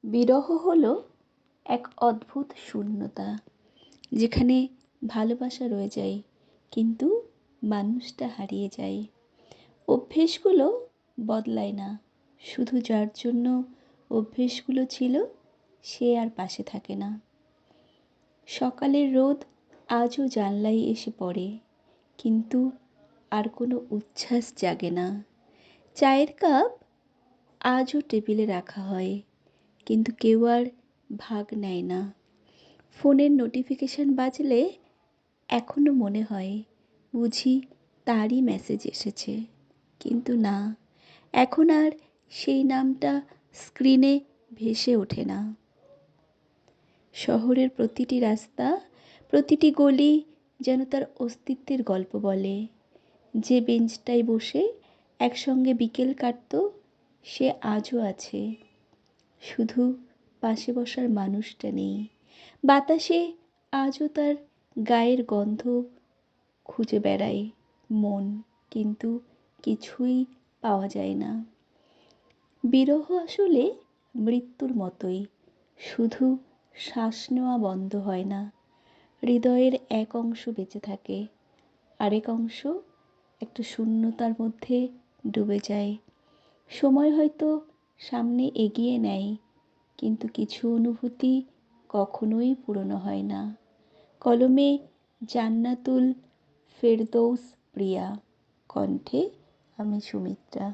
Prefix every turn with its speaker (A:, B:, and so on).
A: বিরহ হলো এক অদ্ভুত শূন্যতা, যেখানে ভালোবাসা রয়ে যায় কিন্তু মানুষটা হারিয়ে যায়। অভ্যেসগুলো বদলায় না, শুধু যার জন্য অভ্যেসগুলো ছিল সে আর পাশে থাকে না। সকালের রোদ আজও জানলায় এসে পড়ে, কিন্তু আর কোনো উচ্ছ্বাস জাগে না। চায়ের কাপ আজও টেবিলে রাখা হয়, কিন্তু কেউ আর ভাগ নেয় না। ফোনের নোটিফিকেশন বাজলে এখনো মনে হয় বুঝি তারই মেসেজ এসেছে, কিন্তু না, এখন আর সেই নামটা স্ক্রিনে ভেসে ওঠে না। শহরের প্রতিটি রাস্তা, প্রতিটি গলি যেন তার অস্তিত্বের গল্প বলে। যে বেঞ্চটায় বসে একসঙ্গে বিকেল কাটতো সে আজও আছে, শুধু পাশে বসার মানুষটা নেই। বাতাসে আজও তার গায়ের গন্ধ খুঁজে বেড়ায় মন, কিন্তু কিছুই পাওয়া যায় না। বিরহ আসলে মৃত্যুর মতোই, শুধু শ্বাস নেওয়া বন্ধ হয় না। হৃদয়ের এক অংশ বেঁচে থাকে, আরেক অংশ একটা শূন্যতার মধ্যে ডুবে যায়। সময় হয়তো সামনে এগিয়ে নেয়, কিন্তু কিছু অনুভূতি কখনোই পুরনো হয় না। কলমে জান্নাতুল ফেরদৌস প্রিয়া, কণ্ঠে আমি সুমিত্রা।